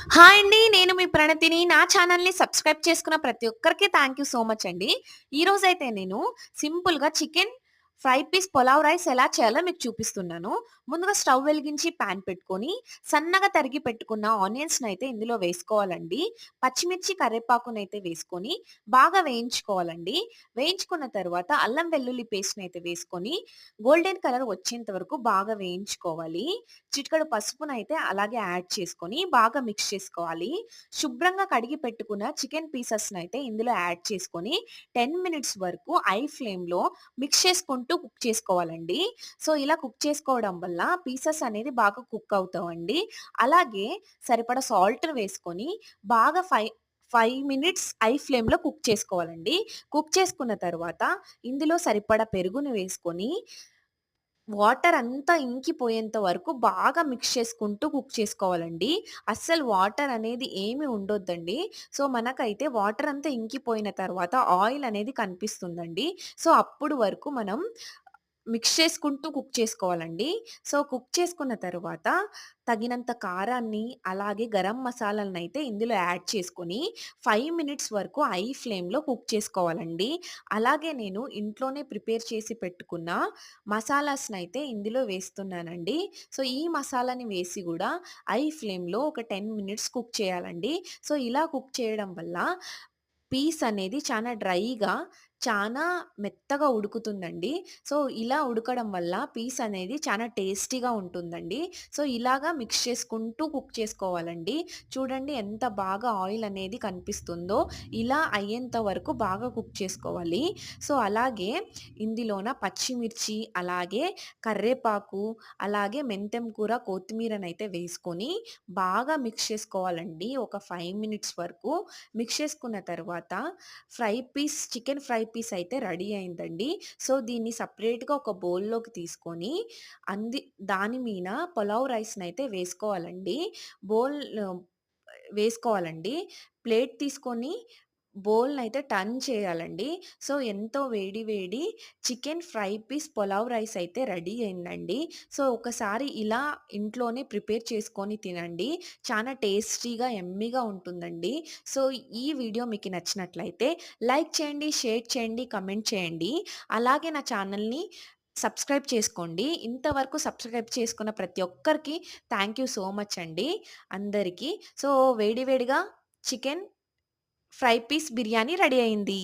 Hi అండి. నేను మీ ప్రణతిని. నా ఛానెల్‌ని సబ్స్క్రైబ్ చేసుకున్న ప్రతి ఒక్కరికి థాంక్ యూ సో మచ్ అండి. ఈరోజైతే నేను సింపుల్‌గా chicken fry piece pulao rice ఎలా చేయాలో మీకు చూపిస్తున్నాను. ముందుగా స్టవ్ వెలిగించి పాన్ పెట్టుకొని, సన్నగా తరిగి పెట్టుకున్న ఆనియన్స్‌నైతే ఇందులో వేసుకోవాలండి. పచ్చిమిర్చి, కరివేపాకునైతే వేసుకొని బాగా వేయించుకోవాలండి. వేయించుకున్న తర్వాత అల్లం వెల్లుల్లి పేస్ట్‌నైతే వేసుకొని గోల్డెన్ కలర్ వచ్చేంత వరకు బాగా వేయించుకోవాలి. చిటికెడు పసుపునైతే అలాగే యాడ్ చేసుకొని బాగా మిక్స్ చేసుకోవాలి. శుభ్రంగా కడిగి పెట్టుకున్న చికెన్ పీసెస్‌నైతే ఇందులో యాడ్ చేసుకొని 10 మినిట్స్ వరకు ఫ్లేమ్‌లో మిక్స్ చేసుకుంటూ కుక్ చేసుకోవాలండి. సో, ఇలా కుక్ చేసుకోవడం వల్ల పీసెస్ అనేది బాగా కుక్ అవుతావండి. అలాగే సరిపడా సాల్ట్ వేసుకొని బాగా 5 మినిట్స్ ఫ్లేమ్‌లో కుక్ చేసుకోవాలండి. కుక్ చేసుకున్న తర్వాత ఇందులో సరిపడా పెరుగుని వేసుకొని వాటర్ అంతా ఇంకిపోయేంత వరకు బాగా మిక్స్ చేసుకుంటూ కుక్ చేసుకోవాలండి. అస్సలు వాటర్ అనేది ఏమి ఉండొద్దండి. సో, మనకైతే వాటర్ అంతా ఇంకిపోయిన తర్వాత ఆయిల్ అనేది కనిపిస్తుందండి. సో, అప్పుడు వరకు మనం మిక్స్ చేసుకుంటూ కుక్ చేసుకోవాలండి. సో, కుక్ చేసుకున్న తరువాత తగినంత కారాన్ని, అలాగే గరం మసాలాలనైతే ఇందులో యాడ్ చేసుకొని 5 మినిట్స్ వరకు ఫ్లేమ్‌లో కుక్ చేసుకోవాలండి. అలాగే నేను ఇంట్లోనే ప్రిపేర్ చేసి పెట్టుకున్న మసాలాస్‌నైతే ఇందులో వేస్తున్నానండి. సో, ఈ మసాలాని వేసి గూడా ఫ్లేమ్‌లో ఒక 10 మినిట్స్ కుక్ చేయాలండి. సో, ఇలా కుక్ చేయడం వల్ల పీస్ అనేది చానా డ్రైగా, చానా మెత్తగా ఉడుకుతుందండి. సో, ఇలా ఉడకడం వల్ల పీస్ అనేది చానా టేస్టీగా ఉంటుందండి. సో, ఇలాగా మిక్స్ చేసుకుంటూ కుక్ చేసుకోవాలండి. చూడండి ఎంత బాగా ఆయిల్ అనేది కనిపిస్తుందో, ఇలా అయ్యేంత వరకు బాగా కుక్ చేసుకోవాలి. సో, అలాగే ఇందులోన పచ్చిమిర్చి, అలాగే కర్రేపాకు, అలాగే మెంతెం కూర, కొత్తిమీరనైతే వేసుకొని బాగా మిక్స్ చేసుకోవాలండి. ఒక 5 మినిట్స్ వరకు మిక్స్ చేసుకున్న తర్వాత చికెన్ ఫ్రై పీస్ అయితే రెడీ అయిందండి. సో, దీన్ని సెపరేట్‌గా ఒక బౌల్‌లోకి తీసుకొని అంది దాని మీన పులావ్ రైస్‌నైతే వేసుకోవాలండి. బౌల్ వేసుకోవాలండి. ప్లేట్ తీసుకొని బౌల్‌నైతే టర్న్ చేయాలండి. సో, ఎంతో వేడి వేడి chicken fry piece pulao rice అయితే రెడీ అయిందండి. సో, ఒకసారి ఇలా ఇంట్లోనే ప్రిపేర్ చేసుకొని తినండి. చానా టేస్టీగా, యమ్మీగా ఉంటుందండి. సో, ఈ వీడియో మీకు నచ్చినట్లయితే లైక్ చేయండి, షేర్ చేయండి, కామెంట్ చేయండి. అలాగే నా ఛానల్‌ని సబ్స్క్రైబ్ చేసుకోండి. ఇంతవరకు సబ్స్క్రైబ్ చేసుకున్న ప్రతి ఒక్కరికి థాంక్ యూ సో మచ్ అండి అందరికి. సో, వేడి వేడిగా chicken fry piece biryani ready అయింది.